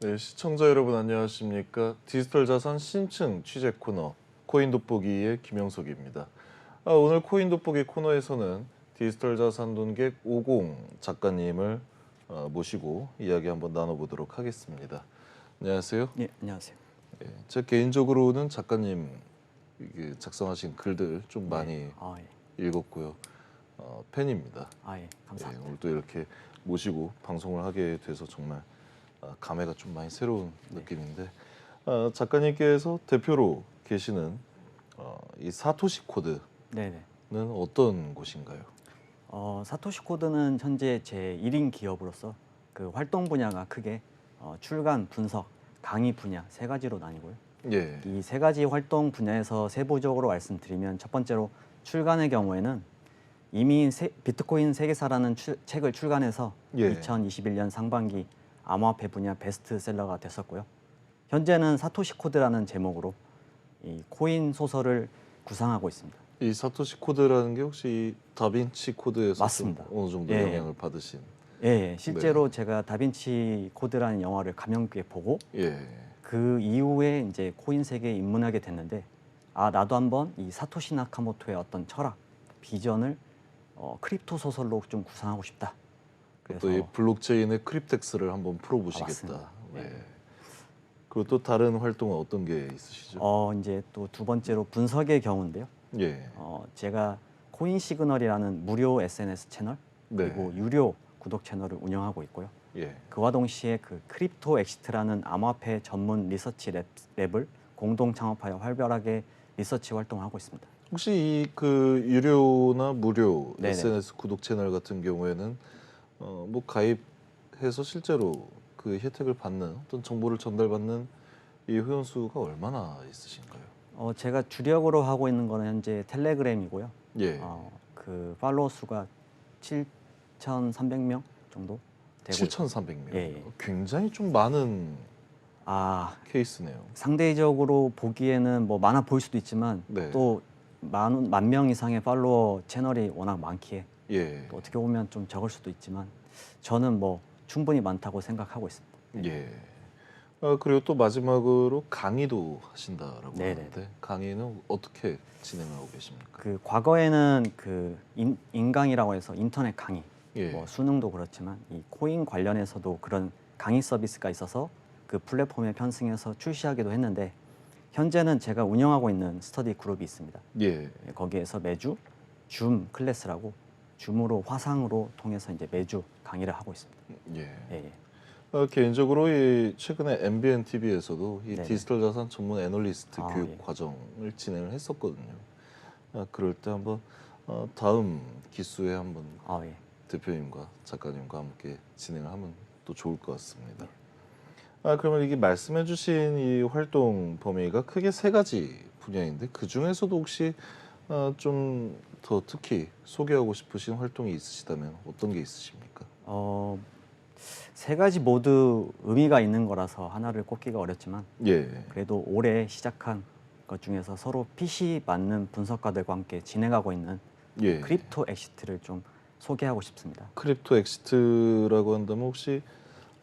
네, 시청자 여러분 안녕하십니까? 디지털 자산 신층 취재 코너 코인 돋보기의 김영석입니다. 오늘 코인 돋보기 코너에서는 디지털 자산 돈객 50 작가님을 모시고 이야기 한번 나눠보도록 하겠습니다. 안녕하세요. 예, 안녕하세요. 예, 제 개인적으로는 작가님 이게 작성하신 글들 좀 많이 예. 읽었고요. 팬입니다. 예, 감사합니다. 오늘 또 이렇게 모시고 방송을 하게 돼서 정말 감회가 좀 많이 새로운 느낌인데 작가님께서 대표로 계시는 이 사토시 코드는 네네. 어떤 곳인가요? 사토시 코드는 현재 제 1인 기업으로서 그 활동 분야가 크게 출간, 분석, 강의 분야 세 가지로 나뉘고요. 예, 이 세 가지 활동 분야에서 세부적으로 말씀드리면 첫 번째로 출간의 경우에는 이미 비트코인 세계사라는 책을 출간해서 예. 2021년 상반기 암호화폐 분야 베스트셀러가 됐었고요. 현재는 사토시 코드라는 제목으로 이 코인 소설을 구상하고 있습니다. 이 사토시 코드라는 게 혹시 이 다빈치 코드에서 맞습니다. 좀 어느 정도 예. 영향을 받으신? 예, 실제로 제가 다빈치 코드라는 영화를 감명 깊게 보고 예, 그 이후에 이제 코인 세계에 입문하게 됐는데 나도 한번 이 사토시 나카모토의 어떤 철학, 비전을 크립토 소설로 좀 구상하고 싶다. 또 이 블록체인의 크립텍스를 한번 풀어보시겠다. 맞습니다. 예. 그리고 또 다른 활동은 어떤 게 있으시죠? 이제 또 두 번째로 분석의 경우인데요. 예, 제가 코인 시그널이라는 무료 SNS 채널 네. 그리고 유료 구독 채널을 운영하고 있고요. 예. 그와 동시에 그 크립토 엑시트라는 암호화폐 전문 리서치 랩을 공동 창업하여 활발하게 리서치 활동을 하고 있습니다. 혹시 이 그 유료나 무료 네네. SNS 구독 채널 같은 경우에는 뭐 가입해서 실제로 그 혜택을 받는 어떤 정보를 전달받는 이 회원 수가 얼마나 있으신가요? 제가 주력으로 하고 있는 거는 현재 텔레그램이고요. 예. 그 팔로워 수가 7,300명 정도 되고 7,300명. 예. 굉장히 좀 많은 케이스네요. 상대적으로 보기에는 뭐 많아 보일 수도 있지만 네. 또 만 명 이상의 팔로워 채널이 워낙 많기에 예. 또 어떻게 보면 좀 적을 수도 있지만 저는 뭐 충분히 많다고 생각하고 있습니다. 예. 그리고 또 마지막으로 강의도 하신다라고 네네. 하는데 강의는 어떻게 진행하고 계십니까? 그 과거에는 그 인강이라고 해서 인터넷 강의, 예. 뭐 수능도 그렇지만 이 코인 관련해서도 그런 강의 서비스가 있어서 그 플랫폼에 편승해서 출시하기도 했는데 현재는 제가 운영하고 있는 스터디 그룹이 있습니다. 예. 거기에서 매주 줌 클래스라고 줌으로 화상으로 통해서 이제 매주 강의를 하고 있습니다. 예. 예. 개인적으로 이 최근에 MBN TV에서도 이 네네. 디지털 자산 전문 애널리스트 교육 예. 과정을 진행을 했었거든요. 그럴 때 한번 다음 기수에 한번 예. 대표님과 작가님과 함께 진행을 하면 또 좋을 것 같습니다. 그러면 이게 말씀해주신 이 활동 범위가 크게 세 가지 분야인데 그 중에서도 혹시 좀 더 특히 소개하고 싶으신 활동이 있으시다면 어떤 게 있으십니까? 세 가지 모두 의미가 있는 거라서 하나를 꼽기가 어렵지만 예, 그래도 올해 시작한 것 중에서 서로 PC 맞는 분석가들과 함께 진행하고 있는 예. 크립토 엑시트를 좀 소개하고 싶습니다. 크립토 엑시트라고 한다면 혹시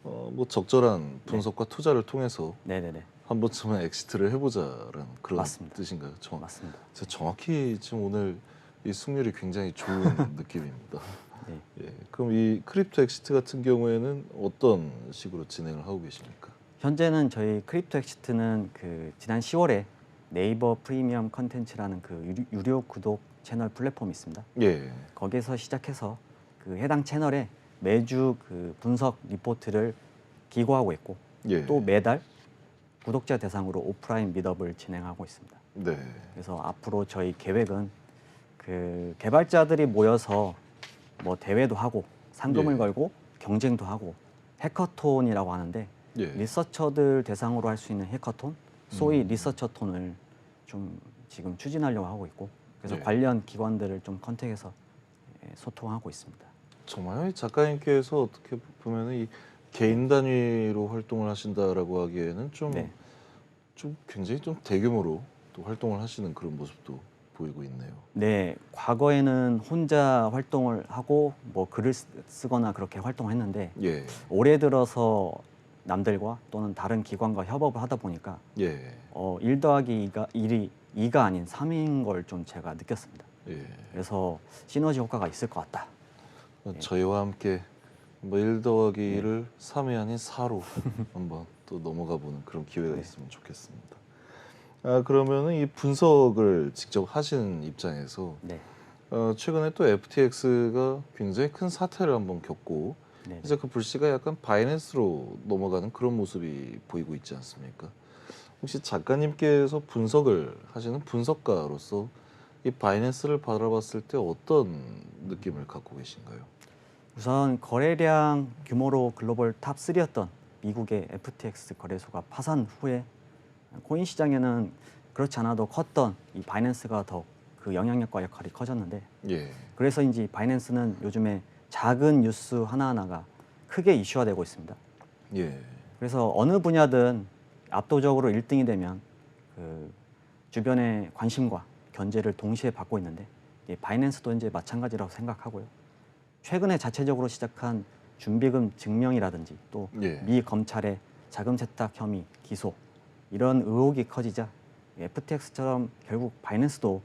뭐 적절한 분석과 투자를 통해서 네네네. 한 번쯤은 엑시트를 해보자라는 그런 맞습니다. 뜻인가요? 맞습니다. 제가 정확히 지금 오늘 이 승률이 굉장히 좋은 느낌입니다. 네. 예, 그럼 이 크립토 엑시트 같은 경우에는 어떤 식으로 진행을 하고 계십니까? 현재는 저희 크립토 엑시트는 그 지난 10월에 네이버 프리미엄 컨텐츠라는 그 유료 구독 채널 플랫폼이 있습니다. 예, 거기에서 시작해서 그 해당 채널에 매주 그 분석 리포트를 기고하고 있고 예, 또 매달 구독자 대상으로 오프라인 미더블 진행하고 있습니다. 네, 그래서 앞으로 저희 계획은 그 개발자들이 모여서 뭐 대회도 하고 상금을 예. 걸고 경쟁도 하고 해커톤이라고 하는데 예. 리서처들 대상으로 할 수 있는 해커톤, 소위 리서처톤을 좀 지금 추진하려고 하고 있고 그래서 예. 관련 기관들을 좀 컨택해서 소통하고 있습니다. 정말 작가님께서 어떻게 보면 이 개인 단위로 활동을 하신다라고 하기에는 좀 네. 굉장히 좀 대규모로 또 활동을 하시는 그런 모습도 보이고 있네요. 네, 과거에는 혼자 활동을 하고 뭐 글을 쓰거나 그렇게 활동했는데 예, 올해 들어서 남들과 또는 다른 기관과 협업을 하다 보니까 예. 1 더하기 2가 2가 아닌 3인 걸 좀 제가 느꼈습니다. 예. 그래서 시너지 효과가 있을 것 같다. 저희와 함께 뭐 1 더하기 1을 3이 아닌 4로 한번 또 넘어가 보는 그런 기회가 네. 있으면 좋겠습니다. 그러면은 이 분석을 직접 하신 입장에서 네. 최근에 또 FTX가 굉장히 큰 사태를 한번 겪고 네. 이제 그 불씨가 약간 바이낸스로 넘어가는 그런 모습이 보이고 있지 않습니까? 혹시 작가님께서 분석을 하시는 분석가로서 이 바이낸스를 바라봤을 때 어떤 느낌을 갖고 계신가요? 우선 거래량 규모로 글로벌 탑 3였던 미국의 FTX 거래소가 파산 후에 코인 시장에는 그렇지 않아도 컸던 이 바이낸스가 더 그 영향력과 역할이 커졌는데, 예. 그래서인지 바이낸스는 요즘에 작은 뉴스 하나하나가 크게 이슈화되고 있습니다. 예. 그래서 어느 분야든 압도적으로 1등이 되면 그 주변의 관심과 견제를 동시에 받고 있는데, 이 바이낸스도 이제 마찬가지라고 생각하고요. 최근에 자체적으로 시작한 준비금 증명이라든지 또 예. 미 검찰의 자금 세탁 혐의 기소, 이런 의혹이 커지자 FTX처럼 결국 바이낸스도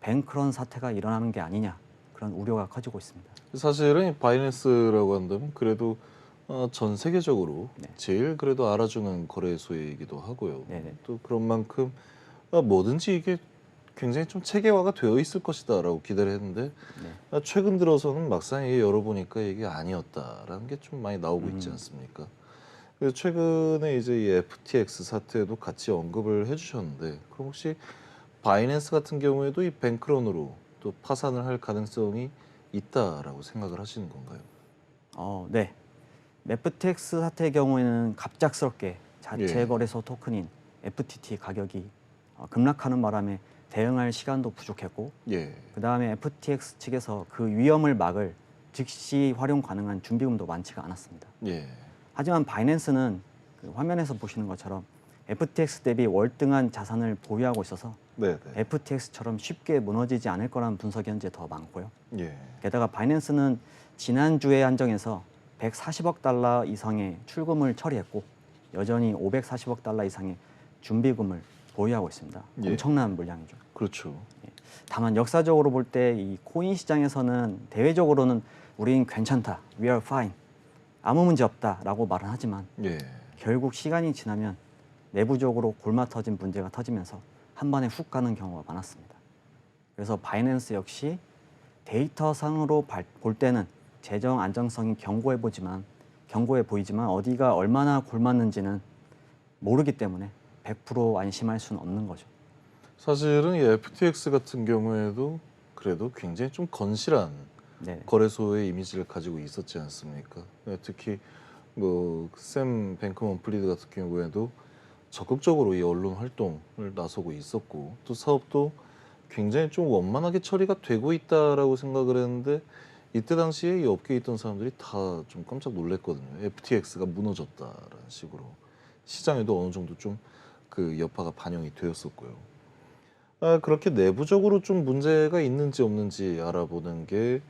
뱅크런 사태가 일어나는 게 아니냐, 그런 우려가 커지고 있습니다. 사실은 이 바이낸스라고 한다면 그래도 전 세계적으로 네. 제일 그래도 알아주는 거래소이기도 하고요. 네네. 또 그런 만큼 뭐든지 이게 굉장히 좀 체계화가 되어 있을 것이다라고 기대를 했는데 네. 최근 들어서는 막상 이게 열어보니까 이게 아니었다라는 게 좀 많이 나오고 있지 않습니까? 그래서 최근에 이제 이 FTX 사태도 같이 언급을 해주셨는데 그럼 혹시 바이낸스 같은 경우에도 이 뱅크런으로 또 파산을 할 가능성이 있다라고 생각을 하시는 건가요? 네. FTX 사태의 경우에는 갑작스럽게 자체 예. 거래소 토큰인 FTT 가격이 급락하는 바람에 대응할 시간도 부족했고, 예. 그 다음에 FTX 측에서 그 위험을 막을 즉시 활용 가능한 준비금도 많지가 않았습니다. 예. 하지만 바이낸스는 그 화면에서 보시는 것처럼 FTX 대비 월등한 자산을 보유하고 있어서 네, 네. FTX처럼 쉽게 무너지지 않을 거라는 분석이 현재 더 많고요. 예. 게다가 바이낸스는 지난주에 한정해서 140억 달러 이상의 출금을 처리했고 여전히 540억 달러 이상의 준비금을 보유하고 있습니다. 예. 엄청난 물량이죠. 그렇죠. 다만 역사적으로 볼 때 이 코인 시장에서는 대외적으로는 우린 괜찮다, we are fine, 아무 문제 없다라고 말은 하지만 예. 결국 시간이 지나면 내부적으로 골마 터진 문제가 터지면서 한 번에 훅 가는 경우가 많았습니다. 그래서 바이낸스 역시 데이터상으로 볼 때는 재정 안정성이 견고해 보이지만 어디가 얼마나 골맞는지는 모르기 때문에 100% 안심할 수는 없는 거죠. 사실은 이 FTX 같은 경우에도 그래도 굉장히 좀 건실한 네, 거래소의 이미지를 가지고 있었지 않습니까? 특히 샘 뱅크먼-프리드 같은 경우에도 적극적으로 이 언론 활동을 나서고 있었고 또 사업도 굉장히 좀 원만하게 처리가 되고 있다라고 생각을 했는데 이때 당시에 이 업계에 있던 사람들이 다 좀 깜짝 놀랐거든요. FTX가 무너졌다라는 식으로 시장에도 어느 정도 좀 그 여파가 반영이 되었었고요. 그렇게 내부적으로 좀 문제가 있는지 없는지 알아보는 게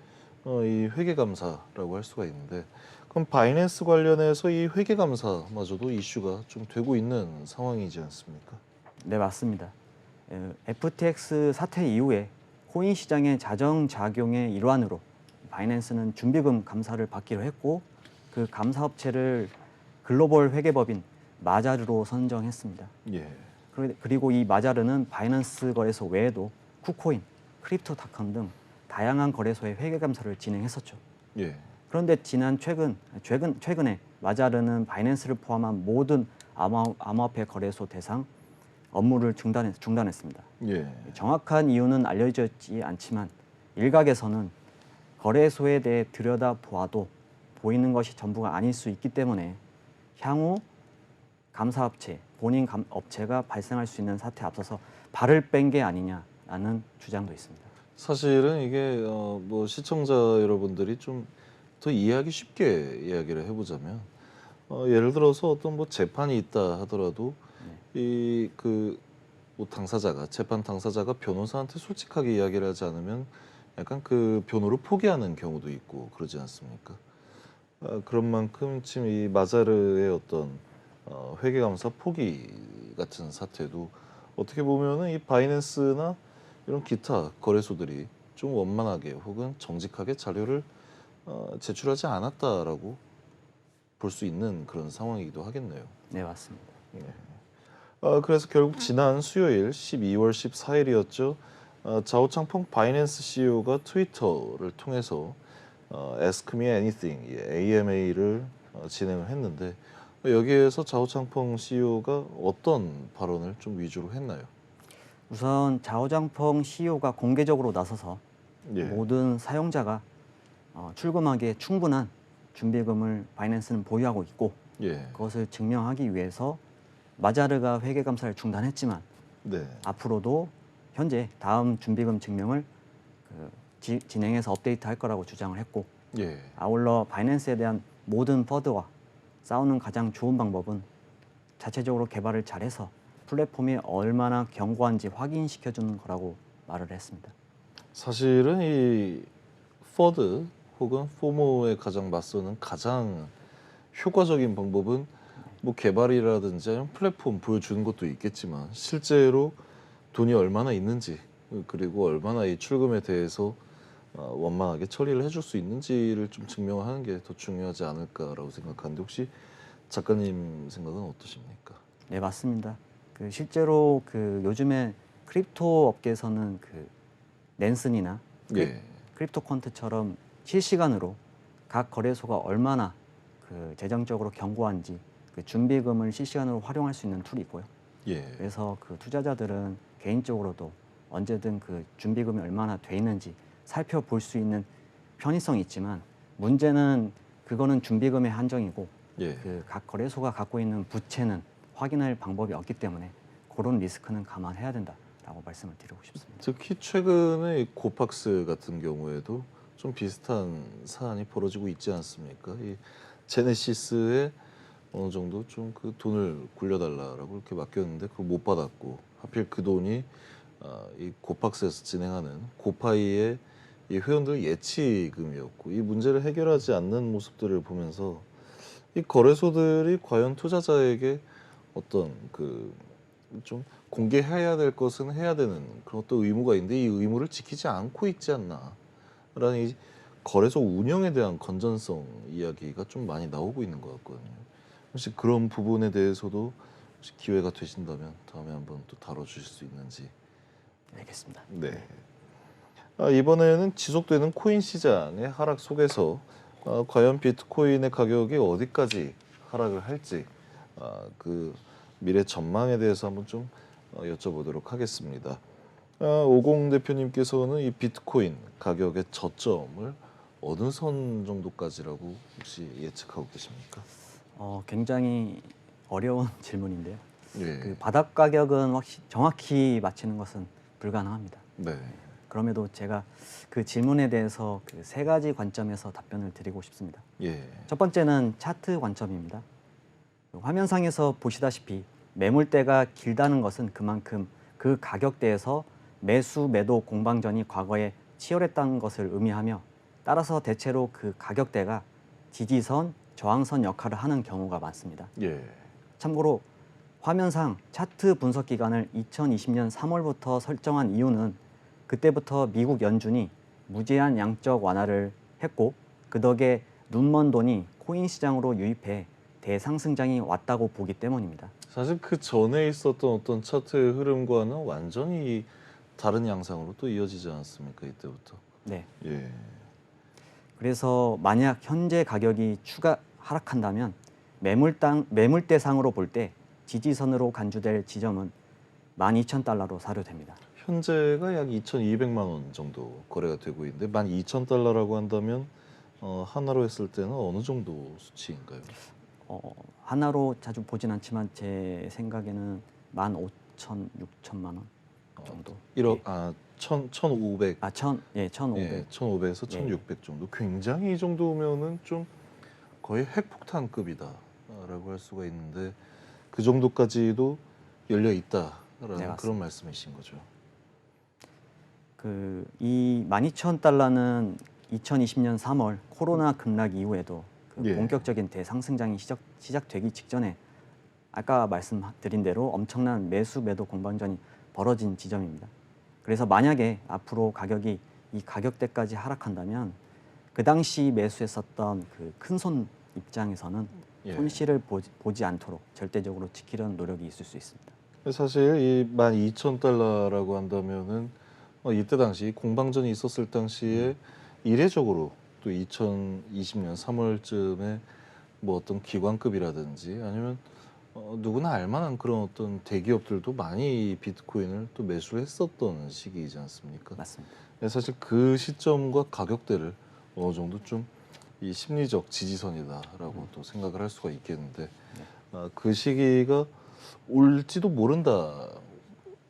이 회계감사라고 할 수가 있는데 그럼 바이낸스 관련해서 이 회계감사마저도 이슈가 좀 되고 있는 상황이지 않습니까? 네, 맞습니다. FTX 사태 이후에 코인 시장의 자정작용의 일환으로 바이낸스는 준비금 감사를 받기로 했고 그 감사업체를 글로벌 회계법인 마자르로 선정했습니다. 예. 그리고 이 마자르는 바이낸스 거래소 외에도 쿠코인, 크립토닷컴 등 다양한 거래소의 회계 감사를 진행했었죠. 예. 그런데 최근에 마자르는 바이낸스를 포함한 모든 암호화폐 거래소 대상 업무를 중단했습니다. 예. 정확한 이유는 알려지지 않지만 일각에서는 거래소에 대해 들여다보아도 보이는 것이 전부가 아닐 수 있기 때문에 향후 감사업체, 업체가 발생할 수 있는 사태에 앞서서 발을 뺀 게 아니냐라는 주장도 있습니다. 사실은 이게 시청자 여러분들이 좀 더 이해하기 쉽게 이야기를 해보자면 예를 들어서 어떤 재판이 있다 하더라도 이 재판 당사자가 변호사한테 솔직하게 이야기를 하지 않으면 약간 그 변호를 포기하는 경우도 있고 그러지 않습니까? 그런 만큼 지금 이 마자르의 어떤 회계 감사 포기 같은 사태도 어떻게 보면은 이 바이낸스나 이런 기타 거래소들이 좀 원만하게 혹은 정직하게 자료를 제출하지 않았다라고 볼 수 있는 그런 상황이기도 하겠네요. 네, 맞습니다. 네. 그래서 결국 지난 수요일 12월 14일이었죠. 자오창펑 바이낸스 CEO가 트위터를 통해서 Ask Me Anything AMA를 진행을 했는데 여기에서 자오창펑 CEO가 어떤 발언을 좀 위주로 했나요? 우선 자오장펑 CEO가 공개적으로 나서서 예. 모든 사용자가 출금하기에 충분한 준비금을 바이낸스는 보유하고 있고 예. 그것을 증명하기 위해서 마자르가 회계 감사를 중단했지만 네. 앞으로도 현재 다음 준비금 증명을 진행해서 업데이트할 거라고 주장을 했고 예. 아울러 바이낸스에 대한 모든 퍼드와 싸우는 가장 좋은 방법은 자체적으로 개발을 잘해서 플랫폼이 얼마나 견고한지 확인시켜주는 거라고 말을 했습니다. 사실은 이 퍼드 혹은 포모에 가장 맞서는 가장 효과적인 방법은 뭐 개발이라든지 아니면 플랫폼 보여주는 것도 있겠지만 실제로 돈이 얼마나 있는지 그리고 얼마나 이 출금에 대해서 원만하게 처리를 해줄 수 있는지를 좀 증명하는 게 더 중요하지 않을까라고 생각하는데 혹시 작가님 생각은 어떠십니까? 네, 맞습니다. 실제로 요즘에 크립토 업계에서는 낸슨이나 예, 크립토 퀀트처럼 실시간으로 각 거래소가 얼마나 재정적으로 견고한지 준비금을 실시간으로 활용할 수 있는 툴이 있고요. 예, 그래서 투자자들은 개인적으로도 언제든 준비금이 얼마나 돼 있는지 살펴볼 수 있는 편의성이 있지만 문제는 그거는 준비금의 한정이고 예. 각 거래소가 갖고 있는 부채는 확인할 방법이 없기 때문에 그런 리스크는 감안해야 된다라고 말씀을 드리고 싶습니다. 특히 최근에 이 고팍스 같은 경우에도 좀 비슷한 사안이 벌어지고 있지 않습니까? 이 제네시스에 어느 정도 좀 그 돈을 굴려달라라고 이렇게 맡겼는데 그걸 못 받았고 하필 그 돈이 이 고팍스에서 진행하는 고파이의 이 회원들 예치금이었고 이 문제를 해결하지 않는 모습들을 보면서 이 거래소들이 과연 투자자에게 어떤 좀 공개해야 될 것은 해야 되는 그런 어떤 의무가 있는데 이 의무를 지키지 않고 있지 않나라는 이 거래소 운영에 대한 건전성 이야기가 좀 많이 나오고 있는 것 같거든요. 혹시 그런 부분에 대해서도 혹시 기회가 되신다면 다음에 한번 또 다뤄주실 수 있는지. 알겠습니다. 네. 이번에는 지속되는 코인 시장의 하락 속에서 과연 비트코인의 가격이 어디까지 하락을 할지 그 미래 전망에 대해서 한번 좀 여쭤보도록 하겠습니다. 오공 대표님께서는 이 비트코인 가격의 저점을 어느 선 정도까지라고 혹시 예측하고 계십니까? 굉장히 어려운 질문인데요. 예. 바닥 가격은 정확히 맞히는 것은 불가능합니다. 네. 그럼에도 제가 그 질문에 대해서 세 가지 관점에서 답변을 드리고 싶습니다. 예. 첫 번째는 차트 관점입니다. 화면상에서 보시다시피 매물대가 길다는 것은 그만큼 그 가격대에서 매수 매도 공방전이 과거에 치열했다는 것을 의미하며 따라서 대체로 그 가격대가 지지선, 저항선 역할을 하는 경우가 많습니다. 예. 참고로 화면상 차트 분석 기간을 2020년 3월부터 설정한 이유는 그때부터 미국 연준이 무제한 양적 완화를 했고 그 덕에 눈먼 돈이 코인 시장으로 유입해 대상승장이 왔다고 보기 때문입니다. 사실 그 전에 있었던 어떤 차트의 흐름과는 완전히 다른 양상으로 또 이어지지 않았습니까? 이때부터. 네. 예. 그래서 만약 현재 가격이 추가 하락한다면 매물대상으로 볼 때 지지선으로 간주될 지점은 12,000달러로 사료됩니다. 현재가 약 2,200만 원 정도 거래가 되고 있는데 12,000달러라고 한다면 하나로 했을 때는 어느 정도 수치인가요? 하나로 자주 보진 않지만 제 생각에는 15,000, 6천만 원 정도. 1억 예. 1,500. 1,500. 예, 1,500에서 예. 1,600 정도. 굉장히 이 정도면은 좀 거의 핵폭탄급이다라고 할 수가 있는데 그 정도까지도 열려 있다라는 네, 맞습니다. 그런 말씀이신 거죠. 이 12,000달러는 2020년 3월 코로나 급락 이후에도 그 예. 본격적인 대상승장이 시작되기 직전에 아까 말씀드린 대로 엄청난 매수 매도 공방전이 벌어진 지점입니다. 그래서 만약에 앞으로 가격이 이 가격대까지 하락한다면 그 당시 매수했었던 그 큰손 입장에서는 예. 손실을 보지 않도록 절대적으로 지키려는 노력이 있을 수 있습니다. 사실 이 12,000달러라고 한다면은 이때 당시 공방전이 있었을 당시에 이례적으로 또 2020년 3월쯤에 뭐 어떤 기관급이라든지 아니면 누구나 알만한 그런 어떤 대기업들도 많이 비트코인을 또 매수를 했었던 시기이지 않습니까? 맞습니다. 사실 그 시점과 가격대를 어느 정도 좀 이 심리적 지지선이다라고 또 생각을 할 수가 있겠는데 그 시기가 올지도 모른다,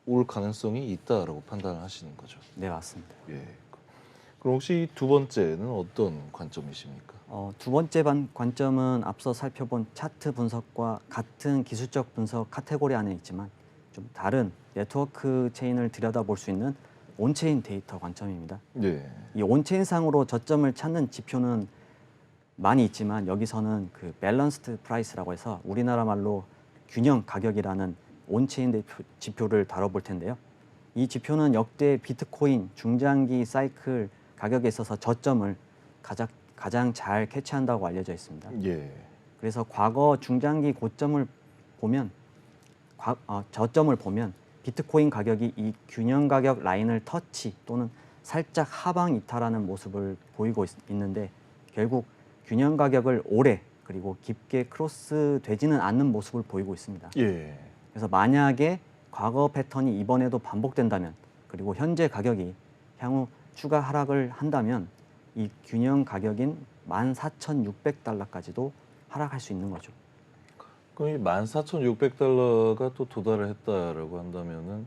올 가능성이 있다라고 판단을 하시는 거죠. 네, 맞습니다. 예. 그럼 혹시 두 번째는 어떤 관점이십니까? 두 번째 관점은 앞서 살펴본 차트 분석과 같은 기술적 분석 카테고리 안에 있지만 좀 다른 네트워크 체인을 들여다볼 수 있는 온체인 데이터 관점입니다. 예. 이 온체인상으로 저점을 찾는 지표는 많이 있지만 여기서는 그 밸런스드 프라이스라고 해서 우리나라 말로 균형 가격이라는 온체인 지표를 다뤄볼 텐데요. 이 지표는 역대 비트코인 중장기 사이클 가격에 있어서 저점을 가장 잘 캐치한다고 알려져 있습니다. 예. 그래서 과거 중장기 고점을 보면 저점을 보면 비트코인 가격이 이 균형 가격 라인을 터치 또는 살짝 하방 이탈하는 모습을 보이고 있는데 결국 균형 가격을 오래 그리고 깊게 크로스 되지는 않는 모습을 보이고 있습니다. 예. 그래서 만약에 과거 패턴이 이번에도 반복된다면 그리고 현재 가격이 향후 추가 하락을 한다면 이 균형 가격인 14,600달러까지도 하락할 수 있는 거죠. 그럼 이 14,600달러가 또 도달을 했다라고 한다면은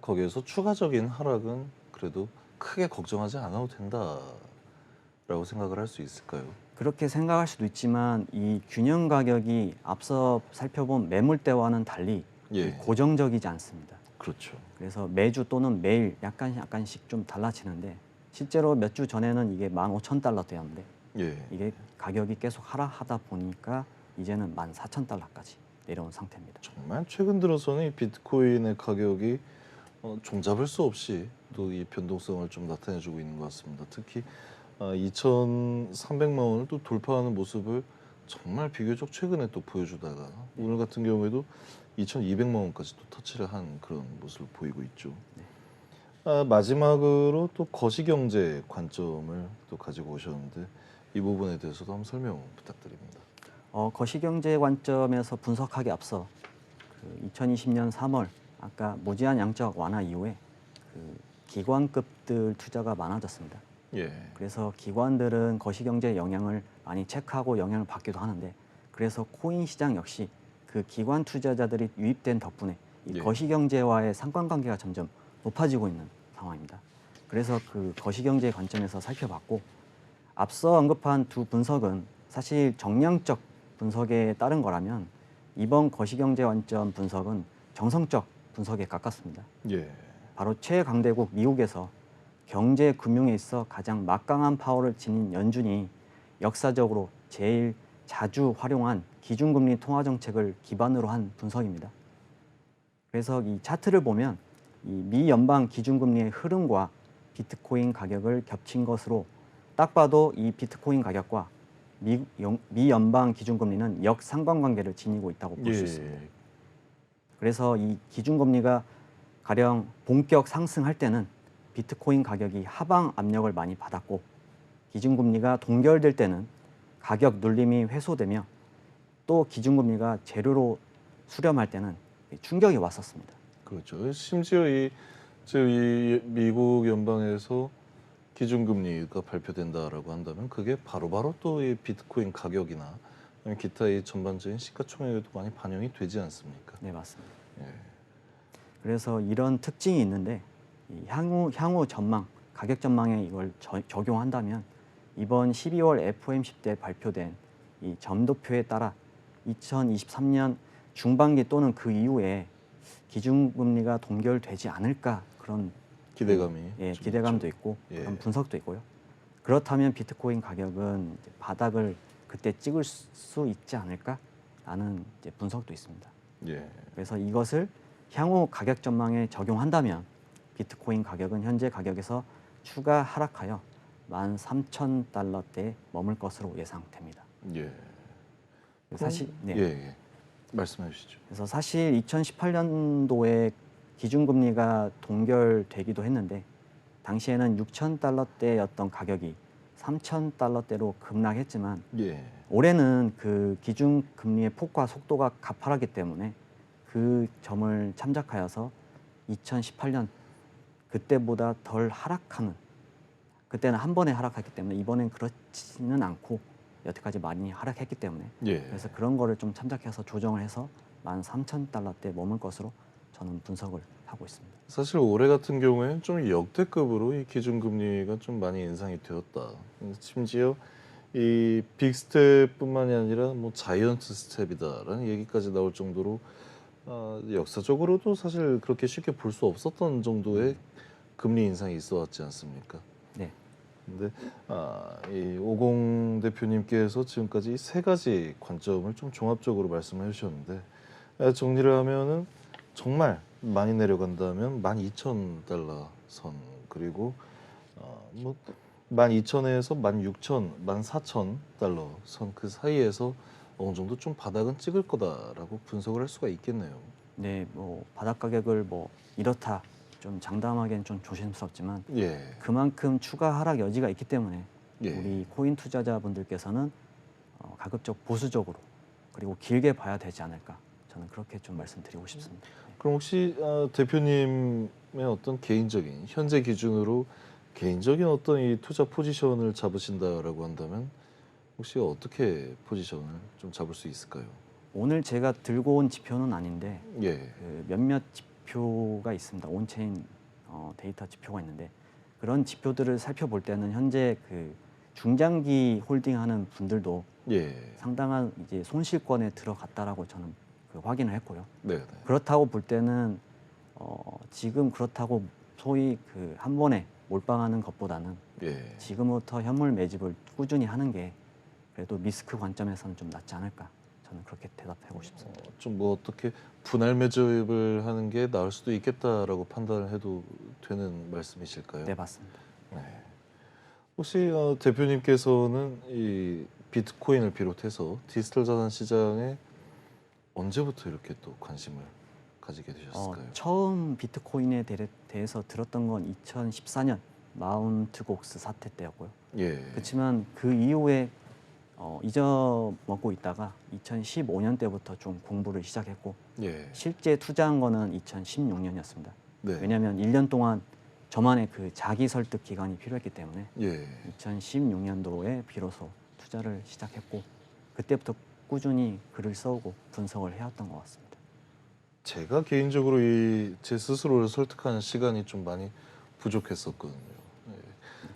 거기에서 추가적인 하락은 그래도 크게 걱정하지 않아도 된다라고 생각을 할 수 있을까요? 그렇게 생각할 수도 있지만 이 균형 가격이 앞서 살펴본 매물대와는 달리 예. 고정적이지 않습니다. 그렇죠. 그래서 매주 또는 매일 약간씩 좀 달라지는데 실제로 몇 주 전에는 이게 15,000달러대였는데 예. 이게 가격이 계속 하락하다 보니까 이제는 14,000달러까지 내려온 상태입니다. 정말 최근 들어서는 이 비트코인의 가격이 종잡을 수 없이 또 이 변동성을 좀 나타내주고 있는 것 같습니다. 특히 2,300만 원을 또 돌파하는 모습을 정말 비교적 최근에 또 보여주다가 오늘 같은 경우에도 2,200만 원까지 또 터치를 한 그런 모습을 보이고 있죠. 마지막으로 또 거시경제 관점을 또 가지고 오셨는데 이 부분에 대해서도 한번 설명 부탁드립니다. 거시경제 관점에서 분석하기 앞서 그 2020년 3월 아까 무제한 양적 완화 이후에 그 기관급들 투자가 많아졌습니다. 예. 그래서 기관들은 거시경제 영향을 많이 체크하고 영향을 받기도 하는데 그래서 코인 시장 역시 그 기관 투자자들이 유입된 덕분에 이 예. 거시경제와의 상관관계가 점점 높아지고 있는 상황입니다. 그래서 그 거시경제 관점에서 살펴봤고 앞서 언급한 두 분석은 사실 정량적 분석에 따른 거라면 이번 거시경제 관점 분석은 정성적 분석에 가깝습니다. 예. 바로 최강대국 미국에서 경제 금융에 있어 가장 막강한 파워를 지닌 연준이 역사적으로 제일 자주 활용한 기준금리 통화 정책을 기반으로 한 분석입니다. 그래서 이 차트를 보면 이 미 연방 기준금리의 흐름과 비트코인 가격을 겹친 것으로 딱 봐도 이 비트코인 가격과 미 연방 기준금리는 역상관관계를 지니고 있다고 볼 수 있습니다. 그래서 이 기준금리가 가령 본격 상승할 때는 비트코인 가격이 하방 압력을 많이 받았고 기준금리가 동결될 때는 가격 눌림이 해소되며 또 기준금리가 제로로 수렴할 때는 충격이 왔었습니다. 그렇죠. 심지어 이 미국 연방에서 기준금리가 발표된다라고 한다면 그게 바로바로 또 이 비트코인 가격이나 기타 의 전반적인 시가총액에도 많이 반영이 되지 않습니까? 네, 맞습니다. 예. 그래서 이런 특징이 있는데 이 향후 전망, 가격 전망에 이걸 적용한다면 이번 12월 FOMC 때 발표된 이 점도표에 따라 2023년 중반기 또는 그 이후에 기준금리가 동결되지 않을까 그런 기대감이 좀 기대감도 있죠. 있고 예. 그런 분석도 있고요. 그렇다면 비트코인 가격은 이제 바닥을 그때 찍을 수 있지 않을까라는 이제 분석도 있습니다. 예. 그래서 이것을 향후 가격 전망에 적용한다면 비트코인 가격은 현재 가격에서 추가 하락하여 13,000달러대에 머물 것으로 예상됩니다. 예. 사실 예, 예. 말씀해 주시죠. 그래서 사실 2018년도에 기준금리가 동결되기도 했는데 당시에는 6,000달러대였던 가격이 3,000달러대로 급락했지만 예. 올해는 그 기준금리의 폭과 속도가 가파르기 때문에 그 점을 참작하여서 2018년 그때보다 덜 하락하는, 그때는 한 번에 하락했기 때문에 이번엔 그렇지는 않고 여태까지 많이 하락했기 때문에 예. 그래서 그런 거를 좀 참작해서 조정을 해서 13,000달러대에 머물 것으로 저는 분석을 하고 있습니다. 사실 올해 같은 경우에는 좀 역대급으로 이 기준금리가 좀 많이 인상이 되었다. 심지어 이 빅스텝뿐만이 아니라 뭐 자이언트 스텝이다라는 얘기까지 나올 정도로 역사적으로도 사실 그렇게 쉽게 볼 수 없었던 정도의 금리 인상이 있어왔지 않습니까? 네. 근데 이 오공 대표님께서 지금까지 이 세 가지 관점을 좀 종합적으로 말씀해 주셨는데 정리를 하면은 정말 많이 내려간다면 12,000달러 선 그리고 뭐 12,000에서 16,000, 14,000달러 선 그 사이에서 어느 정도 좀 바닥은 찍을 거다라고 분석을 할 수가 있겠네요. 네, 뭐 바닥 가격을 뭐 이렇다 좀 장담하기엔 좀 조심스럽지만 예. 그만큼 추가 하락 여지가 있기 때문에 예. 우리 코인 투자자분들께서는 가급적 보수적으로 그리고 길게 봐야 되지 않을까, 저는 그렇게 좀 말씀드리고 싶습니다. 그럼 혹시 대표님의 어떤 개인적인 현재 기준으로 개인적인 어떤 이 투자 포지션을 잡으신다라고 한다면 혹시 어떻게 포지션을 좀 잡을 수 있을까요? 오늘 제가 들고 온 지표는 아닌데 예. 그 몇몇 지표가 있습니다. 온체인 데이터 지표가 있는데 그런 지표들을 살펴볼 때는 현재 그 중장기 홀딩하는 분들도 예. 상당한 이제 손실권에 들어갔다라고 저는 그 확인을 했고요. 네. 네. 그렇다고 볼 때는 지금 그렇다고 소위 그 한 번에 몰빵하는 것보다는 예. 지금부터 현물 매집을 꾸준히 하는 게 그래도 리스크 관점에서는 좀 낫지 않을까, 저는 그렇게 대답하고 싶습니다. 좀 뭐 어떻게 분할 매집을 하는 게 나을 수도 있겠다라고 판단을 해도 되는 말씀이실까요? 네, 맞습니다. 네. 혹시 대표님께서는 이 비트코인을 비롯해서 디지털 자산 시장에 언제부터 이렇게 또 관심을 가지게 되셨을까요? 처음 비트코인에 대해서 들었던 건 2014년 마운트 곡스 사태 때였고요. 예. 그렇지만 그 이후에 잊어먹고 있다가 2015년 때부터 좀 공부를 시작했고 예. 실제 투자한 거는 2016년이었습니다. 네. 왜냐하면 1년 동안 저만의 그 자기 설득 기간이 필요했기 때문에 예. 2016년도에 비로소 투자를 시작했고 그때부터 꾸준히 글을 써오고 분석을 해왔던 것 같습니다. 제가 개인적으로 제 스스로를 설득하는 시간이 좀 많이 부족했었거든요. 예.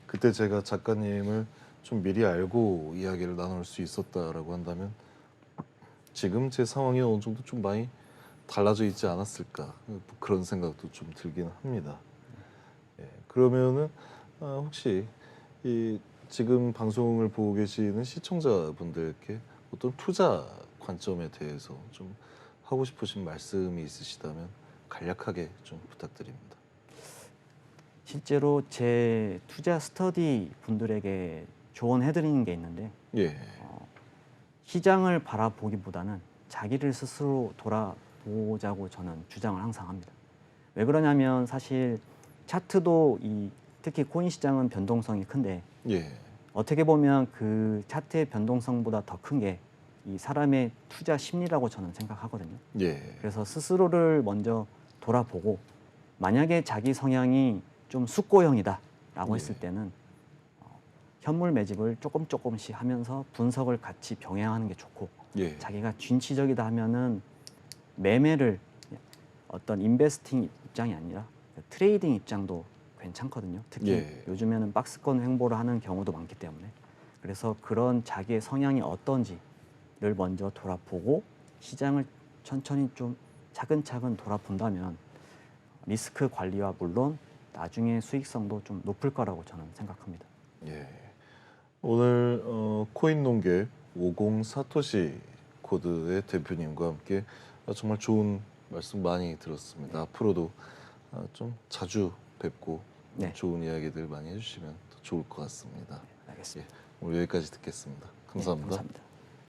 그때 제가 작가님을 좀 미리 알고 이야기를 나눌 수 있었다라고 한다면 지금 제 상황이 어느 정도 좀 많이 달라져 있지 않았을까 그런 생각도 좀 들긴 합니다. 예. 그러면은 혹시 이 지금 방송을 보고 계시는 시청자분들께 어떤 투자 관점에 대해서 좀 하고 싶으신 말씀이 있으시다면 간략하게 좀 부탁드립니다. 실제로 제 투자 스터디 분들에게 조언해드리는 게 있는데 예. 시장을 바라보기보다는 자기를 스스로 돌아보자고 저는 주장을 항상 합니다. 왜 그러냐면 사실 차트도 특히 코인 시장은 변동성이 큰데 예. 어떻게 보면 그 차트의 변동성보다 더 큰 게 이 사람의 투자 심리라고 저는 생각하거든요. 예. 그래서 스스로를 먼저 돌아보고 만약에 자기 성향이 좀 숙고형이다라고 했을 예. 때는 현물 매집을 조금씩 하면서 분석을 같이 병행하는 게 좋고 예. 자기가 진취적이다 하면은 매매를 어떤 인베스팅 입장이 아니라 트레이딩 입장도 괜찮거든요. 특히 예. 요즘에는 박스권 횡보를 하는 경우도 많기 때문에 그래서 그런 자기의 성향이 어떤지를 먼저 돌아보고 시장을 천천히 좀 차근차근 돌아본다면 리스크 관리와 물론 나중에 수익성도 좀 높을 거라고 저는 생각합니다. 예. 오늘 코인 농계 50 사토시 코드의 대표님과 함께 정말 좋은 말씀 많이 들었습니다. 앞으로도 좀 자주 뵙고 네. 좋은 이야기들 많이 해주시면 더 좋을 것 같습니다. 알겠습니다. 오늘 여기까지 듣겠습니다. 감사합니다. 네, 감사합니다.